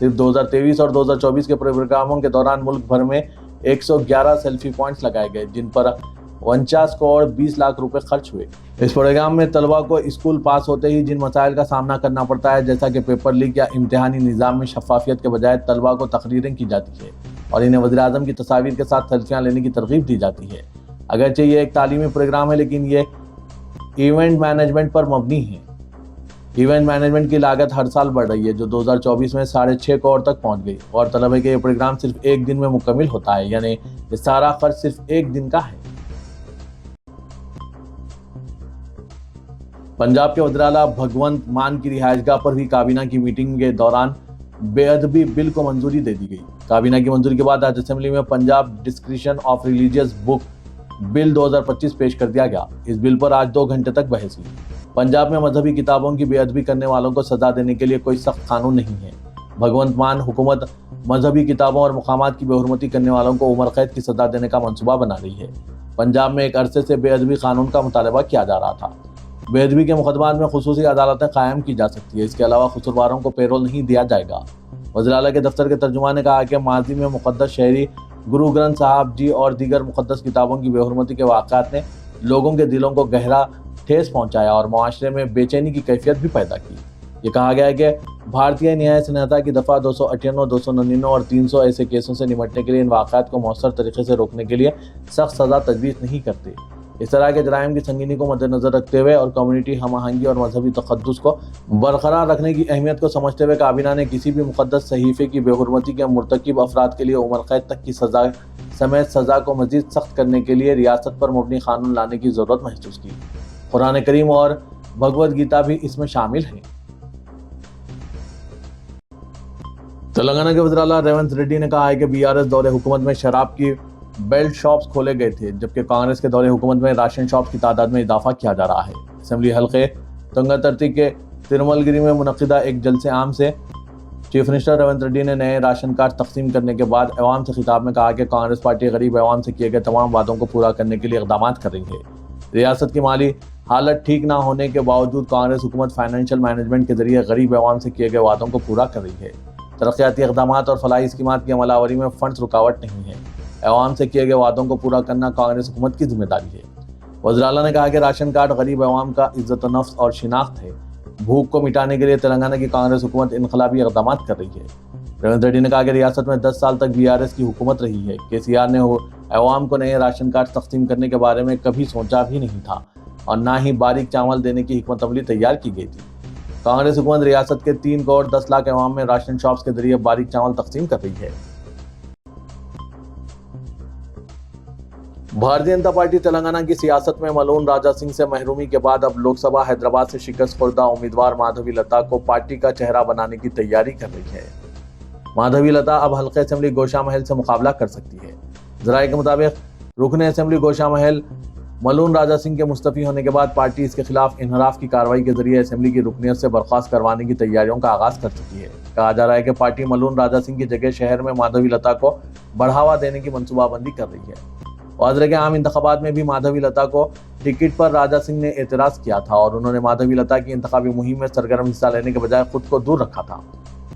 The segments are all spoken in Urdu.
صرف 2023 اور 2024 کے پروگراموں کے دوران ملک بھر میں 111 سیلفی پوائنٹس لگائے گئے، جن پر 49 کروڑ 20 لاکھ روپے خرچ ہوئے۔ اس پروگرام میں طلبہ کو اسکول پاس ہوتے ہی جن مسائل کا سامنا کرنا پڑتا ہے، جیسا کہ پیپر لیک یا امتحانی نظام میں شفافیت کے بجائے طلبہ کو تقریریں کی جاتی ہے اور انہیں وزیر اعظم کی تصاویر کے ساتھ سیلفیاں لینے کی ترغیب دی جاتی ہے۔ اگرچہ یہ ایک تعلیمی پروگرام ہے، لیکن یہ ایونٹ مینجمنٹ پر مبنی ہے۔ ایونٹ مینجمنٹ کی لاگت ہر سال بڑھ رہی ہے، جو 2024 میں 6.5 کروڑ تک پہنچ گئی۔ اور طلب ہے کہ یہ پروگرام صرف ایک دن میں مکمل ہوتا ہے، یعنی یہ سارا خرچ صرف ایک دن کا ہے۔ پنجاب کے وزیر اعلیٰ بھگونت مان کی رہائش گاہ پر ہوئی کابینہ کی میٹنگ کے دوران بے ادبی بل کو منظوری دے دی گئی۔ کابینہ کی منظوری کے بعد آج اسمبلی میں پنجاب ڈسکریشن آف ریلیجیس بک بل 2025 پیش کر دیا گیا۔ اس بل پر آج 2 گھنٹے تک بحث ہوئی۔ پنجاب میں مذہبی کتابوں کی بے ادبی کرنے والوں کو سزا دینے کے لیے کوئی سخت قانون نہیں ہے۔ بھگونت مان حکومت مذہبی کتابوں اور مقامات کی بے حرمتی کرنے والوں کو عمر قید کی سزا دینے کا منصوبہ بنا رہی ہے۔ پنجاب میں ایک عرصے سے بے ادبی قانون کا مطالبہ کیا جا رہا تھا۔ بے ادبی کے مقدمات میں خصوصی عدالتیں قائم کی جا سکتی ہے۔ اس کے علاوہ قصورواروں کو پیرول نہیں دیا جائے گا۔ وزیر اعلیٰ کے دفتر کے ترجمان نے کہا کہ ماضی میں مقدس شہری گرو گرنتھ صاحب جی اور دیگر مقدس کتابوں کی بے حرمتی کے واقعات نے لوگوں کے دلوں کو گہرا ٹھیس پہنچایا اور معاشرے میں بے چینی کی کیفیت بھی پیدا کی۔ یہ کہا گیا ہے کہ بھارتیہ نیائے سنہتا کی دفعہ 298، 299 اور 300 ایسے کیسوں سے نمٹنے کے لیے ان واقعات کو مؤثر طریقے سے روکنے کے لیے سخت سزا تجویز نہیں کرتے۔ اس طرح کے جرائم کی سنگینی کو مد نظر رکھتے ہوئے اور کمیونٹی ہم آہنگی اور مذہبی تقدس کو برقرار رکھنے کی اہمیت کو سمجھتے ہوئے کابینہ نے کسی بھی مقدس صحیفے کی بے حرمتی کے مرتکب افراد کے لیے عمر قید تک کی سزا سمیت سزا کو مزید سخت کرنے کے لیے ریاست پر مبنی قانون لانے کی ضرورت محسوس کی۔ قرآن کریم اور بھگوت گیتا بھی اس میں شامل ہیں۔ تلنگانہ کے وزیر اعلیٰ ریونت ریڈی نے کہا ہے کہ BRS دور حکومت میں شراب کی بیلٹ شاپس کھولے گئے تھے، جبکہ کانگریس کے دور حکومت میں راشن شاپس کی تعداد میں اضافہ کیا جا رہا ہے۔ اسمبلی حلقے تنگاترتی کے ترمل گری میں منعقدہ ایک جلسے عام سے چیف منسٹر ریونت ریڈی نے نئے راشن کارڈ تقسیم کرنے کے بعد عوام سے خطاب میں کہا کہ کانگریس پارٹی غریب عوام سے کیے گئے تمام وعدوں کو پورا کرنے کے لیے اقدامات کر رہی ہے۔ ریاست کی مالی حالت ٹھیک نہ ہونے کے باوجود کانگریس حکومت فائنینشیل مینجمنٹ کے ذریعے غریب عوام سے کیے گئے وعدوں کو پورا کر رہی ہے۔ ترقیاتی اقدامات اور فلاحی اسکیمات کی عمل آوری میں فنڈز رکاوٹ نہیں ہے۔ عوام سے کیے گئے وعدوں کو پورا کرنا کانگریس حکومت کی ذمہ داری ہے۔ وزیر اعلیٰ نے کہا کہ راشن کارڈ غریب عوام کا عزت و نفس اور شناخت ہے۔ بھوک کو مٹانے کے لیے تلنگانہ کی کانگریس حکومت انقلابی اقدامات کر رہی ہے۔ ریونت ریڈی نے کہا کہ ریاست میں 10 سال تک BRS کی حکومت رہی ہے۔ KCR نے عوام کو نئے راشن کارڈ تقسیم کرنے کے بارے میں کبھی سوچا بھی نہیں تھا اور نہ ہی باریک چاول دینے کی حکمت عملی تیار کی گئی تھی۔ کانگریس حکومت ریاست کے 3 کروڑ 10 لاکھ عوام میں راشن شاپس کے ذریعے باریک چاول تقسیم کر رہی ہے۔ بھارتیہ جنتا پارٹی تلنگانہ کی سیاست میں ملون راجا سنگھ سے محرومی کے بعد اب لوک سبھا حیدرآباد سے شکست خوردہ امیدوار مادھوی لتا کو پارٹی کا چہرہ بنانے کی تیاری کر رہی ہے۔ مادھوی لتا اب حلقہ اسمبلی گوشا محل سے مقابلہ کر سکتی ہے۔ ذرائع کے مطابق رکن اسمبلی گوشا محل ملون راجا سنگھ کے مستعفی ہونے کے بعد پارٹی اس کے خلاف انحراف کی کارروائی کے ذریعے اسمبلی کی رکنیت سے برخاست کروانے کی تیاریوں کا آغاز کر چکی ہے۔ کہا جا رہا ہے کہ پارٹی ملون راجا سنگھ کی جگہ شہر میں مادھوی لتا کو بڑھاوا دینے کی منصوبہ بندی کر رہی ہے۔ واضح کے عام انتخابات میں بھی مادھوی لتا کو ٹکٹ پر راجا سنگھ نے اعتراض کیا تھا اور انہوں نے مادھوی لتا کی انتخابی مہم میں سرگرم حصہ لینے کے بجائے خود کو دور رکھا تھا۔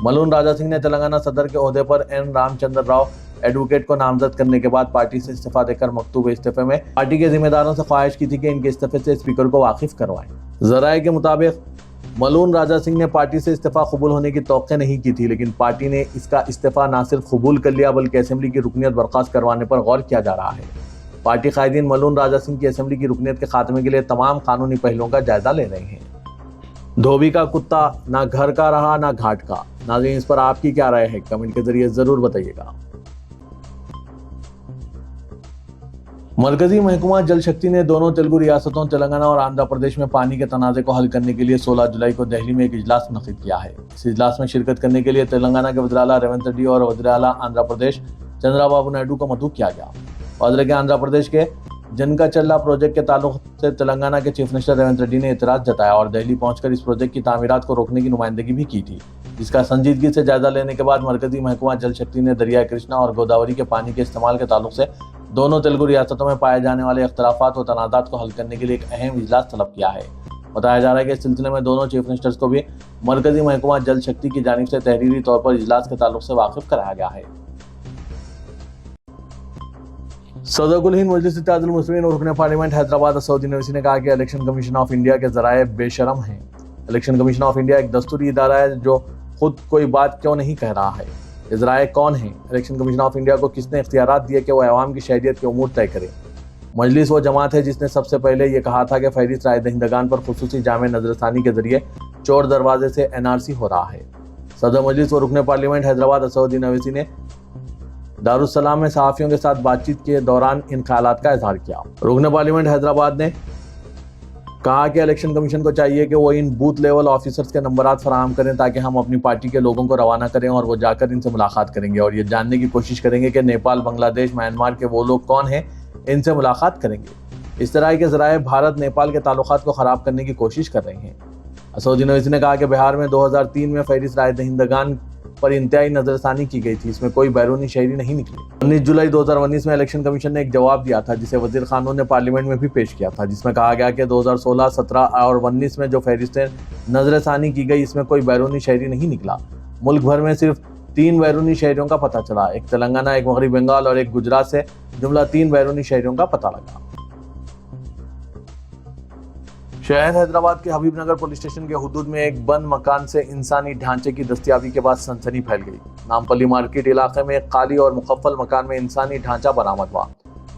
ملون راجا سنگھ نے تلنگانہ صدر کے عہدے پر این رام چندر راؤ ایڈوکیٹ کو نامزد کرنے کے بعد پارٹی سے استعفیٰ دے کر مکتوب استعفے میں پارٹی کے ذمہ داروں سے خواہش کی تھی کہ ان کے استعفے سے اسپیکر کو واقف کروائیں۔ ذرائع کے مطابق ملون راجا سنگھ نے پارٹی سے استعفیٰ قبول ہونے کی توقع نہیں کی تھی، لیکن پارٹی نے اس کا استعفیٰ نہ صرف قبول کر لیا بلکہ اسمبلی کی رکنیت برخاست کروانے پر غور کیا جا رہا ہے۔ پارٹی قائدین ملون راجا سنگھ کی اسمبلی کی رکنیت کے خاتمے کے لیے تمام قانونی پہلوؤں کا جائزہ لے رہے ہیں۔ دھوبی کا کتا نہ گھر کا رہا نہ گھاٹ کا۔ ناظرین، اس پر آپ کی کیا رائے ہے؟ کمنٹ کے ذریعے ضرور بتائیے گا۔ مرکزی محکمہ جل شکتی نے دونوں تیلگو ریاستوں تلنگانہ اور آندھرا پردیش میں پانی کے تنازع کو حل کرنے کے لیے 16 جولائی کو دہلی میں ایک اجلاس منعقد کیا ہے۔ اس اجلاس میں شرکت کرنے کے لیے تلنگانہ کے وزیر اعلیٰ ریونت ریڈی اور وزیر اعلیٰ آندھرا پردیش چندرا بابو نائیڈو کو مدعو کیا گیا۔ واضح کہ آندھرا پردیش کے جنکا چلا پروجیکٹ کے تعلق سے تلنگانہ کے چیف منسٹر ریونت ریڈی نے اعتراض جتایا اور دہلی پہنچ کر اس پروجیکٹ کی تعمیرات کو روکنے کی نمائندگی بھی کی تھی، جس کا سنجیدگی سے جائزہ لینے کے بعد مرکزی محکمہ جل شکتی نے دریائے کرشنا اور گوداوری کے پانی کے استعمال کے تعلق سے دونوں تیلگو ریاستوں میں پائے جانے والے اختلافات و تنازعات کو حل کرنے کے لیے ایک اہم اجلاس طلب کیا ہے۔ بتایا جا رہا ہے کہ اس سلسلے میں دونوں چیف منسٹرز کو بھی مرکزی محکمہ جل شکتی کی جانب سے تحریری طور پر اجلاس کے تعلق سے واقف کرایا گیا ہے۔ صدر کل ہند مجلس اتحاد المسلمین اور رکن پارلیمنٹ حیدرآباد اسدالدین اویسی نے کہا کہ الیکشن کمیشن آف انڈیا کے ذرائع بے شرم ہیں۔ الیکشن کمیشن آف انڈیا ایک دستوری ادارہ ہے جو خود کوئی بات کیوں نہیں کہہ رہا ہے۔ یہ ذرائع کون ہیں؟ الیکشن کمیشن آف انڈیا کو کس نے اختیارات دیے کہ وہ عوام کی شہریت کے امور طے کرے؟ مجلس وہ جماعت ہے جس نے سب سے پہلے یہ کہا تھا کہ فہرست رائے دہندگان پر خصوصی جامع نظر ثانی کے ذریعے چور دروازے سے NRC ہو رہا ہے۔ صدر مجلس و رکن پارلیمنٹ حیدرآباد اسدالدین اویسی نے دارالسلام میں صحافیوں کے ساتھ بات چیت کے دوران ان خیالات کا اظہار کیا۔ رکن پارلیمنٹ حیدرآباد نے کہا کہ الیکشن کمیشن کو چاہیے کہ وہ ان بوتھ لیول آفیسرز کے نمبرات فراہم کریں تاکہ ہم اپنی پارٹی کے لوگوں کو روانہ کریں اور وہ جا کر ان سے ملاقات کریں گے اور یہ جاننے کی کوشش کریں گے کہ نیپال، بنگلہ دیش، میانمار کے وہ لوگ کون ہیں، ان سے ملاقات کریں گے۔ اس طرح کے ذرائع بھارت نیپال کے تعلقات کو خراب کرنے کی کوشش کر رہے ہیں۔ اسدالدین اویسی نے کہا کہ بہار میں 2003 میں فہرست رائے دہندگان پر انتہائی نظر ثانی کی گئی تھی، اس میں کوئی بیرونی شہری نہیں نکلے۔ 19 جولائی 2019 میں الیکشن کمیشن نے ایک جواب دیا تھا جسے وزیر قانون نے پارلیمنٹ میں بھی پیش کیا تھا، جس میں کہا گیا کہ 2016، 17 اور 19 میں جو فہرستیں نظر ثانی کی گئی اس میں کوئی بیرونی شہری نہیں نکلا۔ ملک بھر میں صرف 3 بیرونی شہریوں کا پتہ چلا، ایک تلنگانہ، ایک مغربی بنگال اور ایک گجرات سے جملہ 3 بیرونی شہریوں کا پتہ لگا۔ شہر حیدرآباد کے حبیب نگر پولیس اسٹیشن کے حدود میں ایک بند مکان سے انسانی ڈھانچے کی دستیابی کے بعد سنسنی پھیل گئی۔ نامپلی مارکیٹ علاقے میں ایک خالی اور مقفل مکان میں انسانی ڈھانچہ برآمد ہوا۔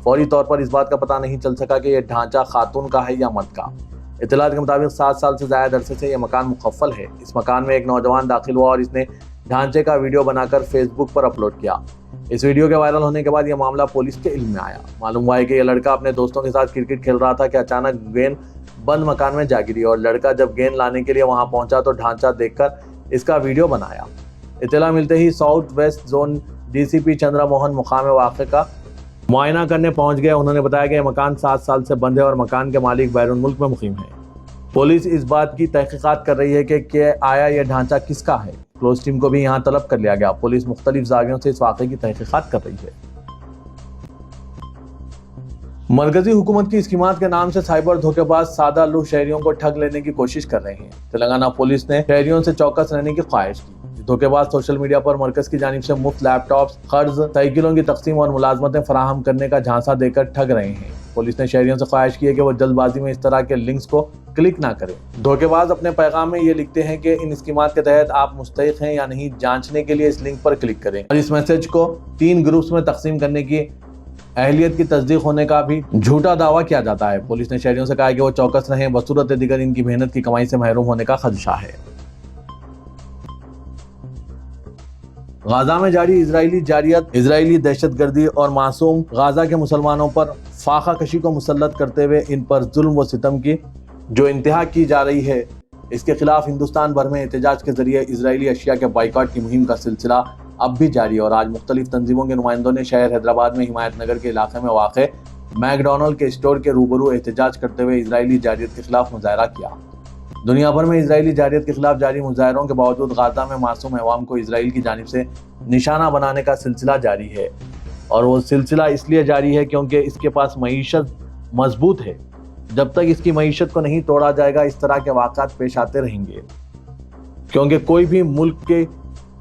فوری طور پر اس بات کا پتہ نہیں چل سکا کہ یہ ڈھانچہ خاتون کا ہے یا مرد کا۔ اطلاعات کے مطابق 7 سال سے زائد عرصے سے یہ مکان مقفل ہے۔ اس مکان میں ایک نوجوان داخل ہوا اور اس نے ڈھانچے کا ویڈیو بنا کر فیس بک پر اپلوڈ کیا۔ اس ویڈیو کے وائرل ہونے کے بعد یہ معاملہ پولیس کے علم میں آیا۔ معلوم ہوا ہے کہ یہ لڑکا اپنے دوستوں کے ساتھ کرکٹ کھیل رہا تھا کہ اچانک گیند بند مکان میں جا گری اور لڑکا جب گیند لانے کے لیے وہاں پہنچا تو ڈھانچہ دیکھ کر اس کا ویڈیو بنایا۔ اطلاع ملتے ہی south west zone DCP Chandra Mohan مقام واقعہ کا معائنہ کرنے پہنچ گئے۔ انہوں نے بتایا کہ یہ مکان 7 سال سے بند ہے اور مکان کے مالک بیرون ملک میں مقیم ہے۔ پولیس اس بات کی تحقیقات کر رہی ہے کہ آیا یہ ڈھانچہ کس کا ہے۔ کلوز ٹیم کو بھی یہاں طلب کر لیا گیا۔ پولیس مختلف زاویوں سے اس واقعے کی تحقیقات کر رہی ہے۔ مرکزی حکومت کی اسکیمات کے نام سے سائبر دھوکے باز سادہ لوگ شہریوں کو ٹھگ لینے کی کوشش کر رہے ہیں۔ تلنگانہ پولیس نے شہریوں سے چوکس رہنے کی خواہش کی۔ دھوکے باز سوشل میڈیا پر مرکز کی جانب سے مفت لیپ ٹاپس، قرض، سائیکلوں کی تقسیم اور ملازمتیں فراہم کرنے کا جھانسا دے کر ٹھگ رہے ہیں۔ پولیس نے شہریوں سے خواہش کی ہے کہ وہ جلد بازی میں اس طرح کے لنکس کو کلک نہ کریں۔ دھوکے باز اپنے پیغام میں یہ لکھتے ہیں کہ ان اسکیمات کے تحت آپ مستحق ہیں یا نہیں جانچنے کے لیے اس لنک پر کلک کریں اور اس میسج کو 3 گروپس میں تقسیم کرنے کی اہلیت کی تصدیق ہونے کا بھی جھوٹا دعویٰ کیا جاتا ہے۔ پولیس نے شہریوں سے کہا ہے کہ وہ چوکس رہیں، بصورت دیگر ان کی محنت کی کمائی سے محروم ہونے کا خدشہ ہے۔ غزہ میں جاری اسرائیلی جارحیت، اسرائیلی دہشت گردی اور معصوم غزہ کے مسلمانوں پر فاقہ کشی کو مسلط کرتے ہوئے ان پر ظلم و ستم کی جو انتہا کی جا رہی ہے، اس کے خلاف ہندوستان بھر میں احتجاج کے ذریعے اسرائیلی اشیاء کے بائیکاٹ کی مہم کا سلسلہ اب بھی جاری ہے اور آج مختلف تنظیموں کے نمائندوں نے شہر حیدرآباد میں حمایت نگر کے علاقے میں واقع میک ڈونلڈ کے اسٹور کے روبرو احتجاج کرتے ہوئے اسرائیلی جارحیت کے خلاف مظاہرہ کیا۔ دنیا بھر میں اسرائیلی جارحیت کے خلاف جاری مظاہروں کے باوجود غزہ میں معصوم عوام کو اسرائیل کی جانب سے نشانہ بنانے کا سلسلہ جاری ہے اور وہ سلسلہ اس لیے جاری ہے کیونکہ اس کے پاس معیشت مضبوط ہے۔ جب تک اس کی معیشت کو نہیں توڑا جائے گا اس طرح کے واقعات پیش آتے رہیں گے، کیونکہ کوئی بھی ملک کے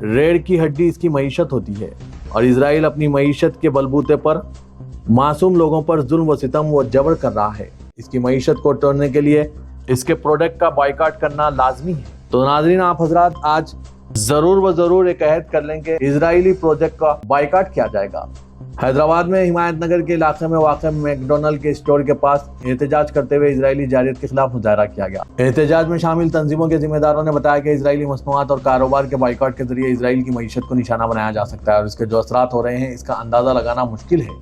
ریڑھ کی ہڈی اس کی معیشت ہوتی ہے اور اسرائیل اپنی معیشت کے بلبوتے پر معصوم لوگوں پر ظلم و ستم و جبر کر رہا ہے۔ اس کی معیشت کو توڑنے کے لیے اس کے پروڈکٹ کا بائیکاٹ کرنا لازمی ہے۔ تو ناظرین، آپ حضرات آج ضرور ایک عہد کر لیں کہ اسرائیلی پروجیکٹ کا بائیکاٹ کیا جائے گا۔ حیدرآباد میں حمایت نگر کے علاقے میں واقع میک ڈونلڈ کے اسٹور کے پاس احتجاج کرتے ہوئے اسرائیلی جارحیت کے خلاف مظاہرہ کیا گیا۔ احتجاج میں شامل تنظیموں کے ذمہ داروں نے بتایا کہ اسرائیلی مصنوعات اور کاروبار کے بائیکاٹ کے ذریعے اسرائیل کی معیشت کو نشانہ بنایا جا سکتا ہے اور اس کے جو اثرات ہو رہے ہیں اس کا اندازہ لگانا مشکل ہے۔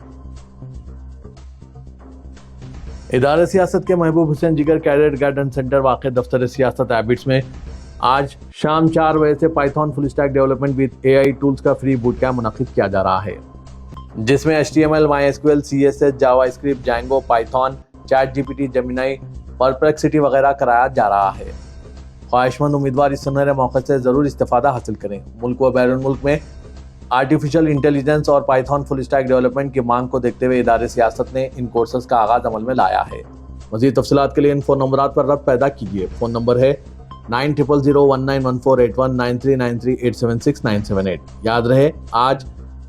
ادارہ سیاست کے محبوب حسین جگر کیڈٹ گائیڈنس سینٹر واقع دفتر سیاست ایبٹس میں آج شام 4 بجے سے Python full stack development with AI tools کا فری بوٹ کیمپ منعقد کیا جا رہا ہے، جس میں HTML، MySQL، CSS، JavaScript, Django, Python, Chat GPT، Gemini, Perplexity وغیرہ کرایا جا رہا ہے۔ خواہش مند امیدوار اس سنہرے موقع سے ضرور استفادہ حاصل کریں۔ ملک و بیرون ملک میں آرٹیفیشل انٹیلیجنس اور پائتھون فل اسٹیک ڈیولپمنٹ کی مانگ کو دیکھتے ہوئے ادارے سیاست نے ان کورسز کا آغاز عمل میں لایا ہے۔ مزید تفصیلات کے لیے ان فون نمبرات پر رابطہ پیدا کیجیے. فون نمبر ہے 9000191481 9393876978. یاد رہے آج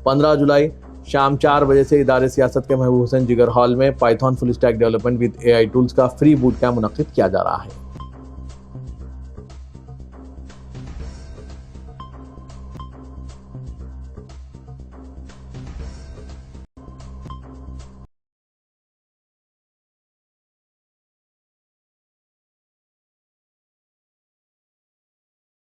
15 جولائی شام 4 بجے سے ادارے سیاست کے محبوب حسین جگر ہال میں Python full stack development with AI tools کا فری بوٹ کیمپ منعقد کیا جا رہا ہے.